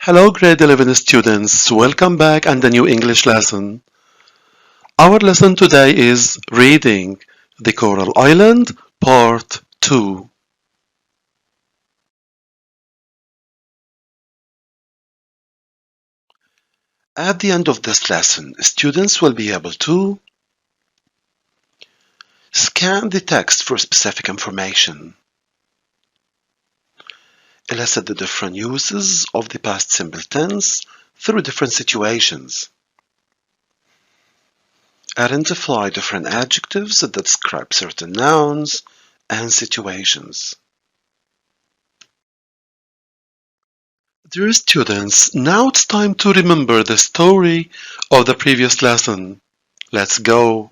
Hello grade 11 students, welcome back and a new English lesson. Our lesson today is Reading The Coral Island Part 2. At the end of this lesson, students will be able to scan the text for specific information, elicit the different uses of the past simple tense through different situations, identify different adjectives that describe certain nouns and situations. Dear students, now it's time to remember the story of the previous lesson. Let's go.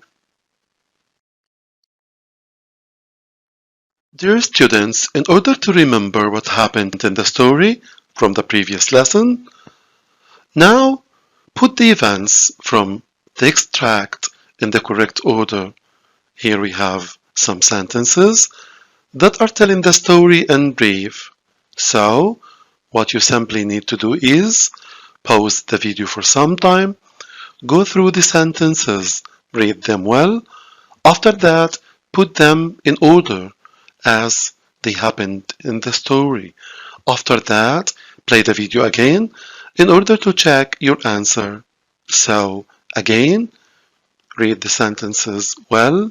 Dear students, in order to remember what happened in the story from the previous lesson, now put the events from the extract in the correct order. Here we have some sentences that are telling the story in brief. So, what you simply need to do is pause the video for some time, go through the sentences, read them well. After that, put them in order as they happened in the story. After that, play the video again in order to check your answer. So, again, read the sentences well,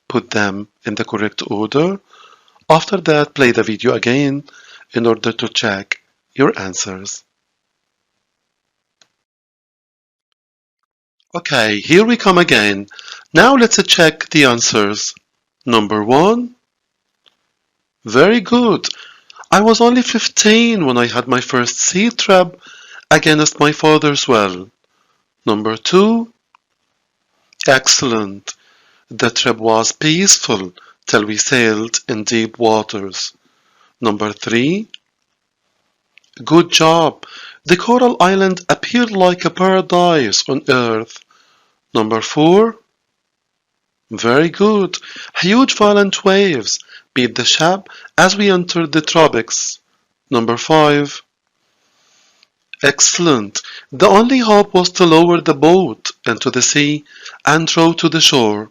put them in the correct order. After that, play the video again in order to check your answers. Okay, here we come again. Now let's check the answers. Number 1. Very good. I was only 15 when I had my first sea trip against my father's will. Number 2. Excellent. The trip was peaceful till we sailed in deep waters. Number 3. Good job. The coral island appeared like a paradise on earth. Number 4. Very good. Huge violent waves beat the ship as we entered the tropics. Number 5. Excellent. The only hope was to lower the boat into the sea and row to the shore.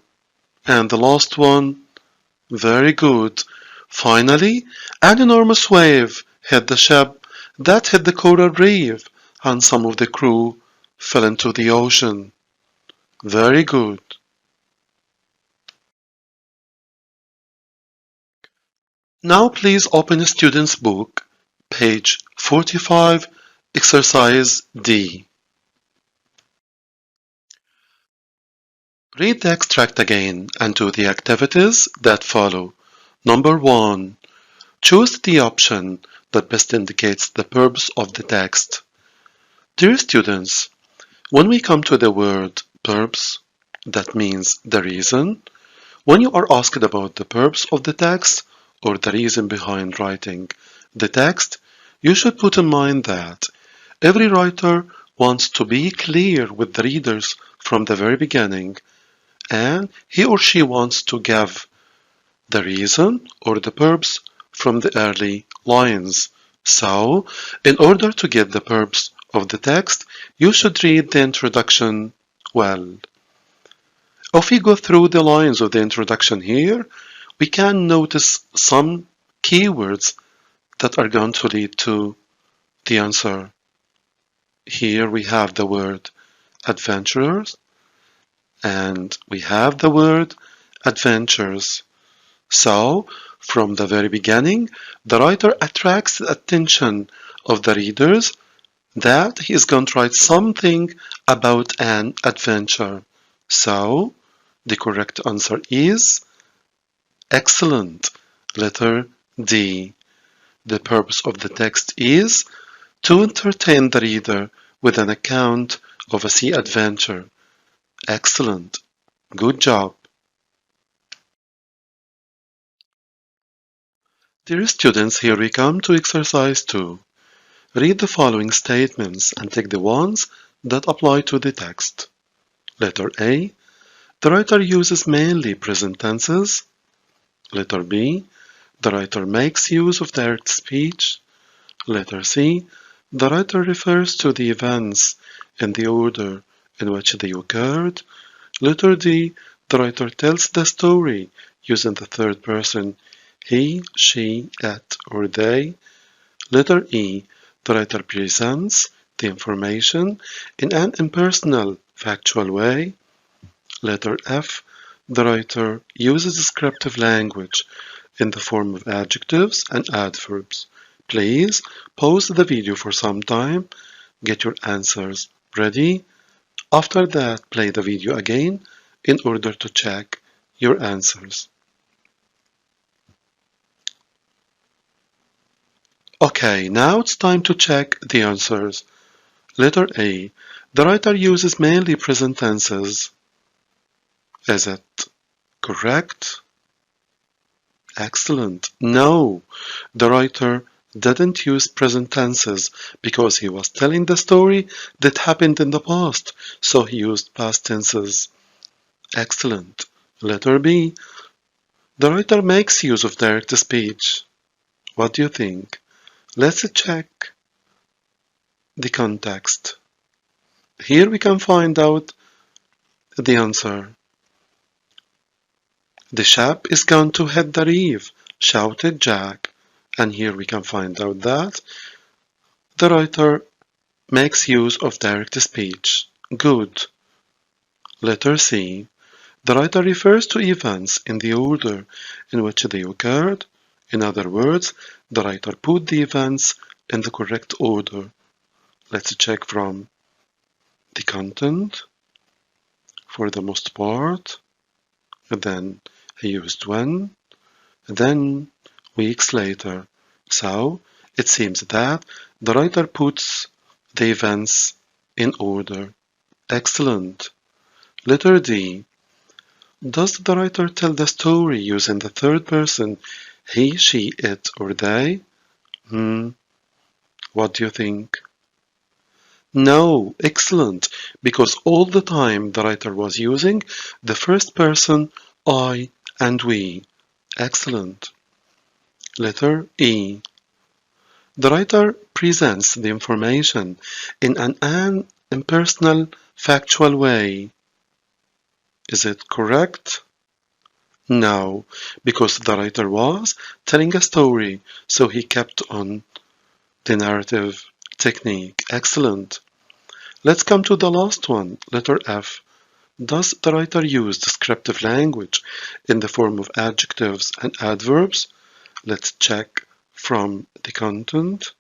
And the last one. Very good. Finally, an enormous wave hit the ship that hit the coral reef, and some of the crew fell into the ocean. Very good. Now please open a student's book, page 45, exercise D. Read the extract again and do the activities that follow. Number 1. Choose the option that best indicates the purpose of the text. Dear students, when we come to the word purpose, that means the reason, when you are asked about the purpose of the text or the reason behind writing the text, you should put in mind that every writer wants to be clear with the readers from the very beginning, and he or she wants to give the reason or the purpose from the early lines. So, in order to get the purpose of the text, you should read the introduction well. If we go through the lines of the introduction here, we can notice some keywords that are going to lead to the answer. Here we have the word adventurers and we have the word adventures. So, from the very beginning, the writer attracts the attention of the readers that he is going to write something about an adventure. So, the correct answer is excellent. Letter D. The purpose of the text is to entertain the reader with an account of a sea adventure. Excellent. Good job. Dear students, here we come to exercise 2. Read the following statements and take the ones that apply to the text. Letter A. The writer uses mainly present tenses. Letter B. The writer makes use of direct speech. Letter C. The writer refers to the events in the order in which they occurred. Letter D. The writer tells the story using the third person he, she, it, or they. Letter E. The writer presents the information in an impersonal, factual way. Letter F. The writer uses descriptive language in the form of adjectives and adverbs. Please pause the video for some time, get your answers ready. After that, play the video again in order to check your answers. Okay, now it's time to check the answers. Letter A. The writer uses mainly present tenses. Is it correct? Excellent. No, the writer didn't use present tenses because he was telling the story that happened in the past, so he used past tenses. Excellent. Letter B. The writer makes use of direct speech. What do you think? Let's check the context. Here we can find out the answer. The chap is going to hit the reef, shouted Jack. And here we can find out that the writer makes use of direct speech. Good. Letter C. The writer refers to events in the order in which they occurred. In other words, the writer put the events in the correct order. Let's check from the content for the most part. And then he used when, then weeks later. So it seems that the writer puts the events in order. Excellent. Letter D. Does the writer tell the story using the third person he, she, it, or they? What do you think? No, excellent, because all the time the writer was using the first person I and we. Excellent. Letter E. The writer presents the information in an impersonal, factual way. Is it correct? No, because the writer was telling a story, so he kept on the narrative technique. Excellent. Let's come to the last one, letter F. Does the writer use descriptive language in the form of adjectives and adverbs? Let's check from the content.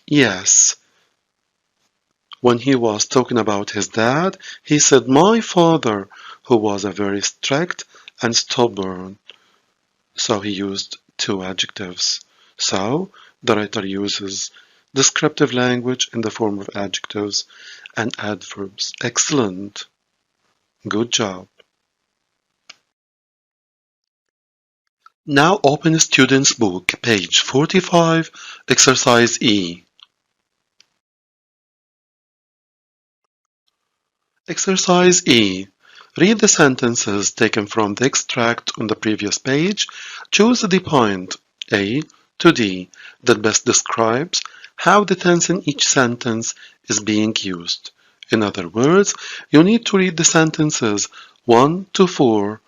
Yes. When he was talking about his dad, he said, "My father," who was a very strict and stubborn. So he used two adjectives. So the writer uses descriptive language in the form of adjectives and adverbs. Excellent. Good job. Now open Student's Book, page 45, exercise E. Exercise E. Read the sentences taken from the extract on the previous page. Choose the point A to D that best describes how the tense in each sentence is being used. In other words, you need to read the sentences 1 to 4.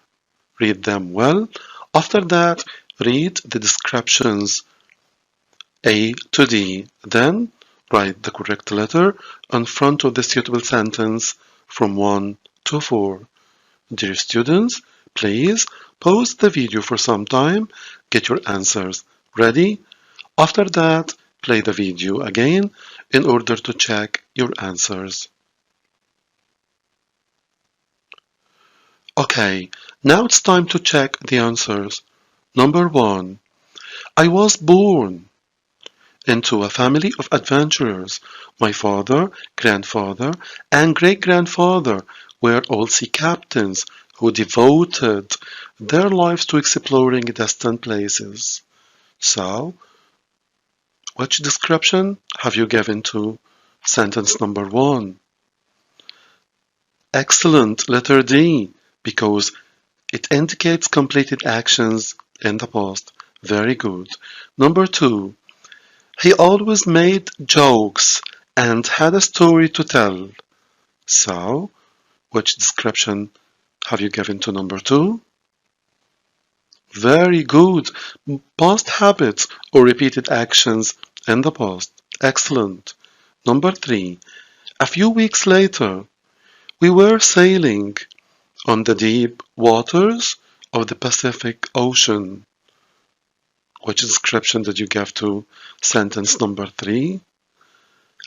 Read them well. After that, read the descriptions A to D. Then, write the correct letter in front of the suitable sentence from 1 to 4. Dear students, please pause the video for some time, get your answers ready. After that, play the video again in order to check your answers. Okay, now it's time to check the answers. Number 1. I was born into a family of adventurers. My father, grandfather, and great-grandfather were all sea captains who devoted their lives to exploring distant places. So, which description have you given to sentence number 1? Excellent, letter D, because it indicates completed actions in the past. Very good. Number 2. He always made jokes and had a story to tell. So, which description have you given to number 2? Very good. Past habits or repeated actions in the past. Excellent. Number 3. A few weeks later, we were sailing on the deep waters of the Pacific Ocean. Which description did you give to sentence number 3?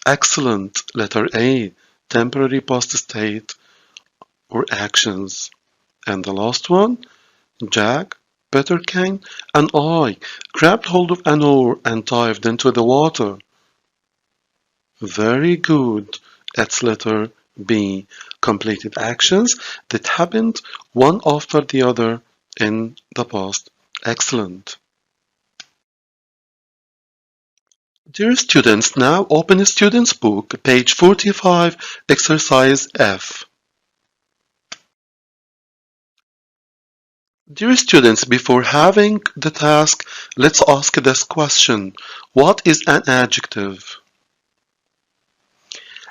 Excellent. Letter A. Temporary past state or actions. And the last one, Jack, Peter Kane, and I grabbed hold of an oar and dived into the water. Very good. It's letter B. Completed actions that happened one after the other in the past. Excellent. Dear students, now open a student's book, page 45, exercise F. Dear students, before having the task, let's ask this question. What is an adjective?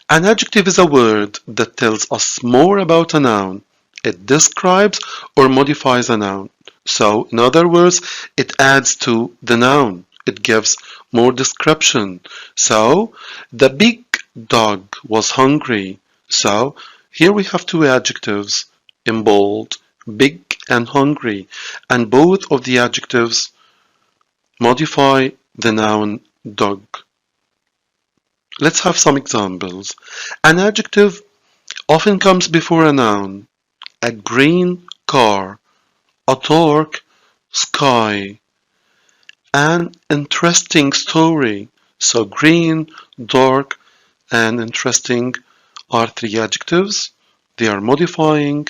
An adjective is a word that tells us more about a noun. It describes or modifies a noun. So, in other words, it adds to the noun. It gives more description. So, the big dog was hungry. So, here we have two adjectives in bold, big and hungry, and both of the adjectives modify the noun dog. Let's have some examples. An adjective often comes before a noun. A green car, a dark sky, an interesting story. So green, dark, and interesting are three adjectives. They are modifying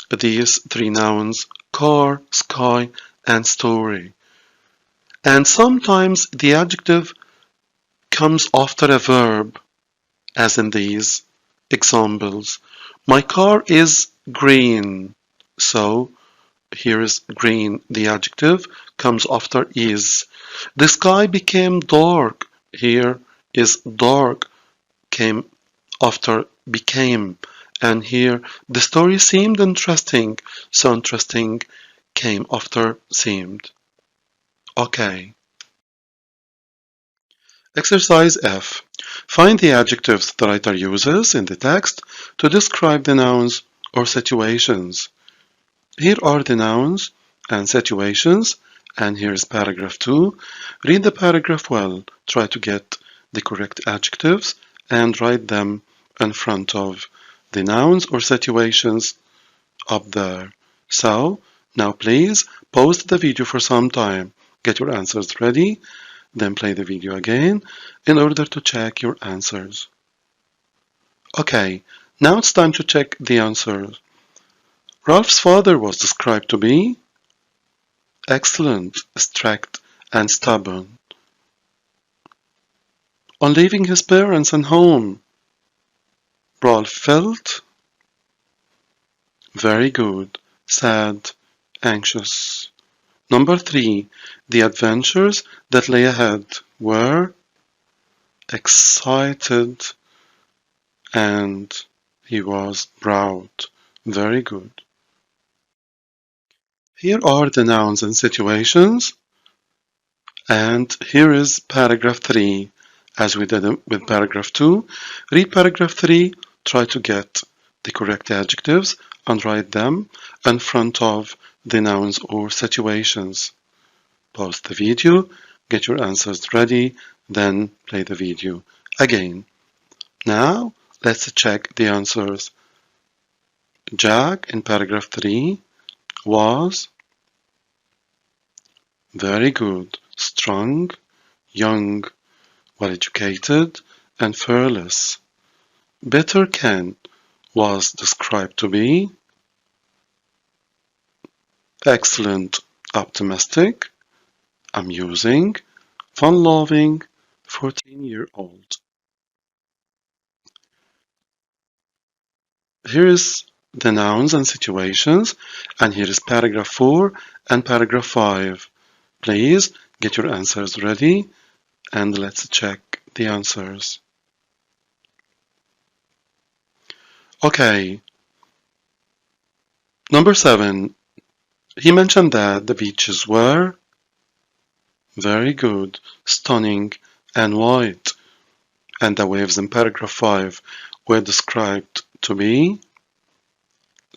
these three nouns, car, sky, and story. And sometimes the adjective comes after a verb, as in these examples. My car is green. So here is green, the adjective, comes after is. The sky became dark. Here is dark, came after became. And here the story seemed interesting. So interesting came after seemed. Okay. Exercise F. Find the adjectives the writer uses in the text to describe the nouns or situations. Here are the nouns and situations, and here is paragraph 2. Read the paragraph well, try to get the correct adjectives, and write them in front of the nouns or situations up there. So, now please pause the video for some time, get your answers ready, then play the video again in order to check your answers. Okay, now it's time to check the answers. Ralph's father was described to be excellent, strict, and stubborn. On leaving his parents and home, Ralph felt very good, sad, anxious. Number 3, the adventures that lay ahead were excited and he was proud. Very good. Here are the nouns and situations, and here is paragraph 3, as we did with paragraph 2. Read paragraph 3, try to get the correct adjectives and write them in front of the nouns or situations. Pause the video, get your answers ready, then play the video again. Now, let's check the answers. Jack in paragraph 3 was very good, strong, young, well-educated, and fearless. Peter Ken was described to be excellent, optimistic, amusing, fun-loving, 14-year-old. Here is the nouns and situations, and here is paragraph 4 and paragraph 5. Please get your answers ready and let's check the answers. Okay, number 7. He mentioned that the beaches were very good, stunning, and white, and the waves in paragraph 5 were described to be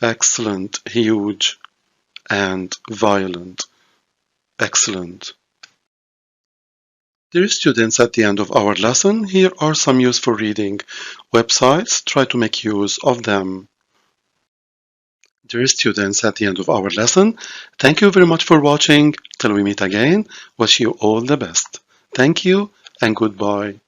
excellent, huge, and violent. Excellent. Dear students, at the end of our lesson, here are some useful reading websites. Try to make use of them. Dear students, at the end of our lesson, thank you very much for watching. Till we meet again, wish you all the best. Thank you and goodbye.